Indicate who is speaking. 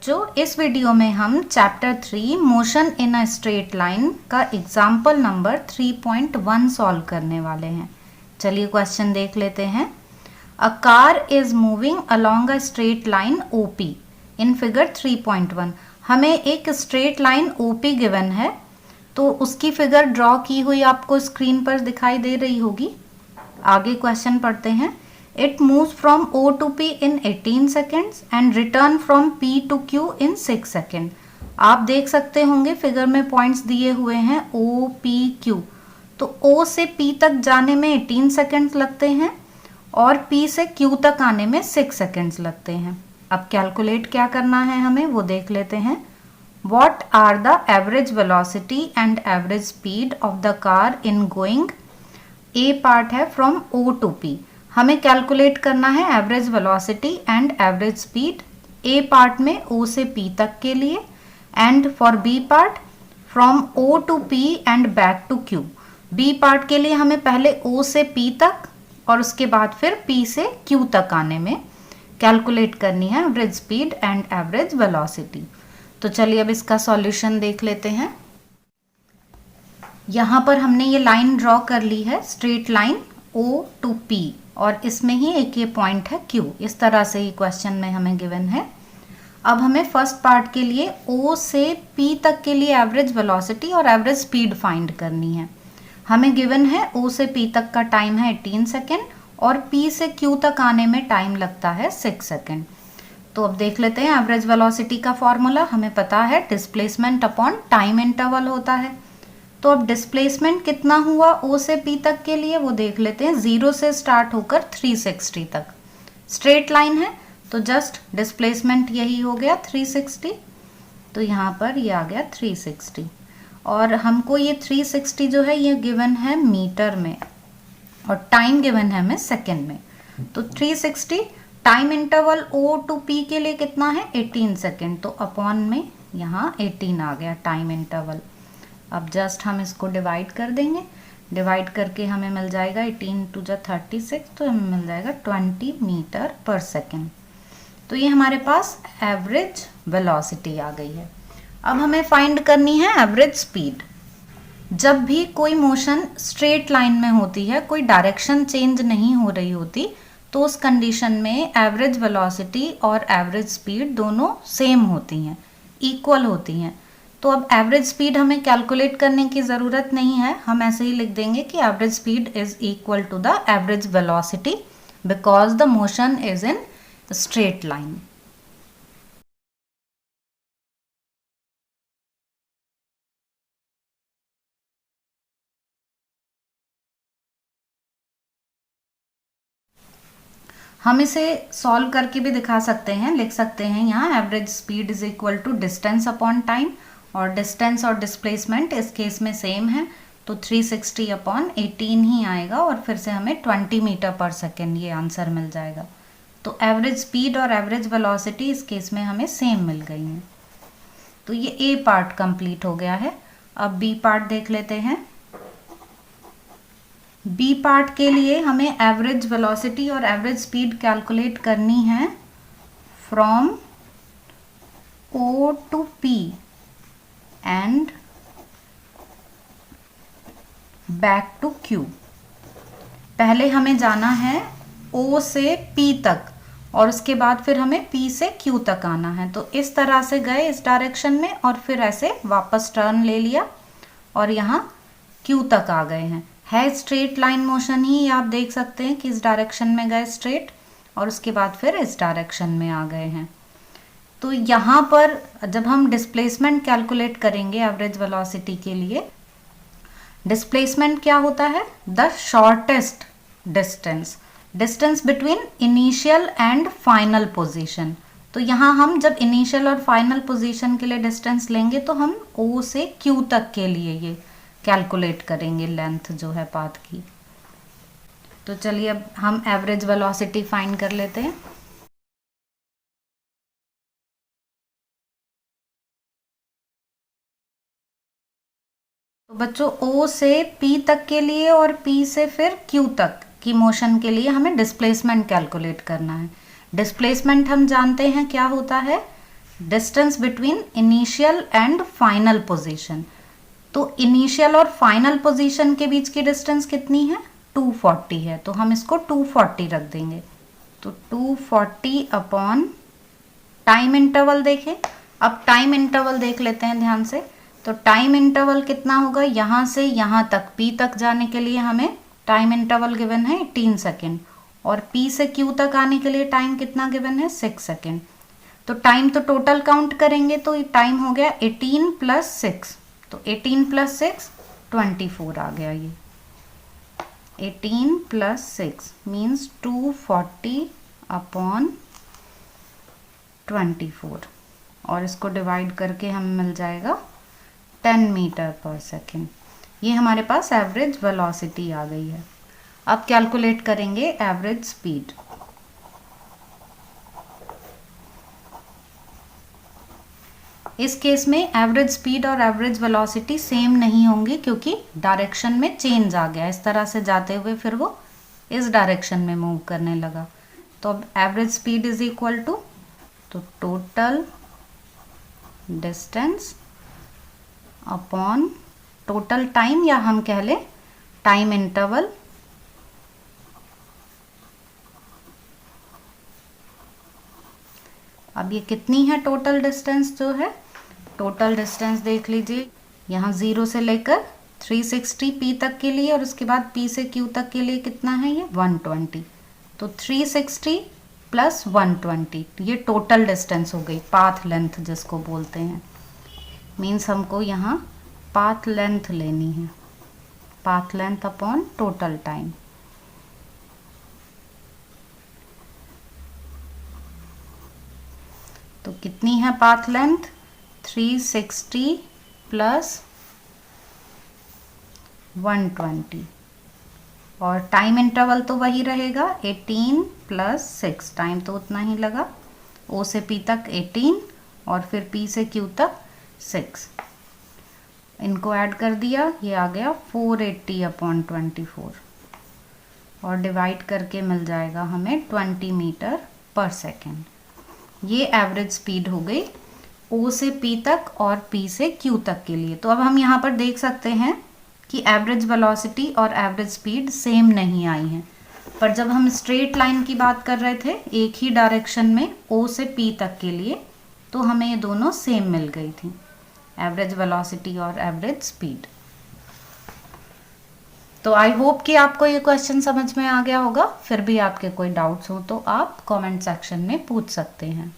Speaker 1: बच्चों, इस वीडियो में हम chapter 3 motion in a straight line का एग्जाम्पल नंबर 3.1 सॉल्व करने वाले हैं। चलिए क्वेश्चन देख लेते हैं। A car is moving along a straight line OP in figure 3.1। हमें एक स्ट्रेट लाइन OP गिवन है, तो उसकी फिगर ड्रॉ की हुई आपको स्क्रीन पर दिखाई दे रही होगी। आगे क्वेश्चन पढ़ते हैं। It moves from O to P in 18 seconds and return from P to Q in 6 seconds. आप देख सकते होंगे फिगर में पॉइंट्स दिए हुए हैं O, P, Q। तो O से P तक जाने में 18 सेकेंड्स लगते हैं और P से Q तक आने में 6 सेकेंड्स लगते हैं। अब कैलकुलेट क्या करना है हमें वो देख लेते हैं। What are the average velocity and average speed of the car in going? A part है फ्रॉम O to P। हमें कैलकुलेट करना है average velocity and average speed A part में O से P तक के लिए, and for B part from O to P and back to Q। B part के लिए हमें पहले O से P तक और उसके बाद फिर P से Q तक आने में कैलकुलेट करनी है average speed and average velocity. तो चलिए अब इसका सॉल्यूशन देख लेते हैं। यहाँ पर हमने ये लाइन ड्रॉ कर ली है, straight line O to P, और इसमें ही एक ये पॉइंट है Q। इस तरह से ही क्वेश्चन में हमें गिवन है। अब हमें फर्स्ट पार्ट के लिए O से P तक के लिए एवरेज वेलोसिटी और एवरेज स्पीड फाइंड करनी है। हमें गिवन है O से P तक का टाइम है 18 सेकेंड और P से Q तक आने में टाइम लगता है 6 सेकेंड। तो अब देख लेते हैं एवरेज वेलोसिटी का फॉर्मूला। हमें पता है डिस्प्लेसमेंट अपॉन टाइम इंटरवल होता है। तो अब डिस्प्लेसमेंट कितना हुआ O से P तक के लिए वो देख लेते हैं। 0 से स्टार्ट होकर 360 तक स्ट्रेट लाइन है, तो जस्ट डिस्प्लेसमेंट यही हो गया 360। तो यहाँ पर ये आ गया 360 और हमको ये 360 जो है ये गिवन है मीटर में और टाइम गिवन है हमें सेकेंड में। तो 360 time interval O to P के लिए कितना है 18 सेकेंड, तो अपॉन में यहाँ 18 आ गया टाइम इंटरवल। अब जस्ट हम इसको डिवाइड कर देंगे। डिवाइड करके हमें मिल जाएगा 18 टू 36, तो हमें मिल जाएगा 20 मीटर पर सेकेंड। तो ये हमारे पास एवरेज वेलोसिटी आ गई है। अब हमें फाइंड करनी है एवरेज स्पीड। जब भी कोई मोशन स्ट्रेट लाइन में होती है, कोई डायरेक्शन चेंज नहीं हो रही होती, तो उस कंडीशन में एवरेज वेलोसिटी और एवरेज स्पीड दोनों सेम होती हैं, इक्वल होती हैं। तो अब एवरेज स्पीड हमें कैलकुलेट करने की ज़रूरत नहीं है, हम ऐसे ही लिख देंगे कि average speed is equal to the average velocity because the motion is in straight line. हम इसे सॉल्व करके भी दिखा सकते हैं, लिख सकते हैं यहाँ average speed is equal to distance upon time, और डिस्टेंस और डिस्प्लेसमेंट इस केस में सेम है, तो 360 अपॉन 18 ही आएगा और फिर से हमें 20 मीटर पर सेकेंड ये आंसर मिल जाएगा। तो एवरेज स्पीड और एवरेज वेलोसिटी इस केस में हमें सेम मिल गई हैं। तो ये ए पार्ट कंप्लीट हो गया है। अब बी पार्ट देख लेते हैं। बी पार्ट के लिए हमें एवरेज वेलोसिटी और एवरेज स्पीड कैलकुलेट करनी है from O to P and back to Q। पहले हमें जाना है O से P तक और उसके बाद फिर हमें P से Q तक आना है। तो इस तरह से गए इस डायरेक्शन में और फिर ऐसे वापस टर्न ले लिया और यहाँ Q तक आ गए हैं। है स्ट्रेट लाइन मोशन ही, आप देख सकते हैं कि इस डायरेक्शन में गए स्ट्रेट और उसके बाद फिर इस डायरेक्शन में आ गए हैं। तो यहाँ पर जब हम डिस्प्लेसमेंट कैलकुलेट करेंगे एवरेज वेलोसिटी के लिए, डिस्प्लेसमेंट क्या होता है? The shortest distance between initial and final position. तो यहाँ हम जब इनिशियल और फाइनल पोजीशन के लिए डिस्टेंस लेंगे तो हम O से Q तक के लिए ये कैलकुलेट करेंगे लेंथ जो है पाथ की। तो चलिए अब हम एवरेज वेलोसिटी फाइंड कर लेते हैं। तो बच्चों O से P तक के लिए और P से फिर Q तक की मोशन के लिए हमें डिस्प्लेसमेंट कैलकुलेट करना है। डिस्प्लेसमेंट हम जानते हैं क्या होता है, distance between initial and final position. तो इनिशियल और फाइनल पोजीशन के बीच की डिस्टेंस कितनी है? 240 है, तो हम इसको 240 रख देंगे। तो 240 अपॉन टाइम इंटरवल देखें। अब टाइम इंटरवल देख लेते हैं ध्यान से। तो टाइम इंटरवल कितना होगा? यहाँ से यहाँ तक P तक जाने के लिए हमें टाइम इंटरवल गिवन है 18 सेकेंड, और P से Q तक आने के लिए टाइम कितना गिवन है? 6 सेकेंड। तो टाइम तो टोटल काउंट करेंगे तो ये टाइम हो गया 18 + 6, तो 18 + 6 24 आ गया। ये 18 + 6 मीन्स 240 अपॉन 24, और इसको डिवाइड करके हमें मिल जाएगा 10 मीटर/सेकेंड। ये हमारे पास एवरेज वेलोसिटी आ गई है। अब कैलकुलेट करेंगे एवरेज स्पीड। इस केस में एवरेज स्पीड और एवरेज वेलोसिटी सेम नहीं होंगी, क्योंकि डायरेक्शन में चेंज आ गया। इस तरह से जाते हुए फिर वो इस डायरेक्शन में मूव करने लगा। तो अब average speed is equal to, तो total distance upon total time, या हम कह लें टाइम इंटरवल, अब ये कितनी है टोटल डिस्टेंस जो है? टोटल डिस्टेंस देख लीजिए, यहाँ 0 से लेकर 360 P तक के लिए, और उसके बाद P से Q तक के लिए कितना है? ये 120। तो 360 + 120 ये टोटल डिस्टेंस हो गई, पाथ लेंथ जिसको बोलते हैं। मीन्स हमको यहाँ पाथ लेंथ लेनी है, path length upon total time. तो कितनी है पाथ लेंथ? 360 + 120, और टाइम इंटरवल तो वही रहेगा 18 + 6, टाइम तो उतना ही लगा। O से P तक 18 और फिर P से Q तक 6, इनको ऐड कर दिया, ये आ गया 480 अपॉन 24, और डिवाइड करके मिल जाएगा हमें 20 मीटर/सेकेंड। ये एवरेज स्पीड हो गई O से P तक और P से Q तक के लिए। तो अब हम यहाँ पर देख सकते हैं कि एवरेज वेलोसिटी और एवरेज स्पीड सेम नहीं आई हैं, पर जब हम स्ट्रेट लाइन की बात कर रहे थे एक ही डायरेक्शन में O से P तक के लिए, तो हमें ये दोनों सेम मिल गई थी, एवरेज वेलोसिटी और एवरेज स्पीड। तो आई होप कि आपको ये क्वेश्चन समझ में आ गया होगा। फिर भी आपके कोई डाउट्स हो तो आप कमेंट सेक्शन में पूछ सकते हैं।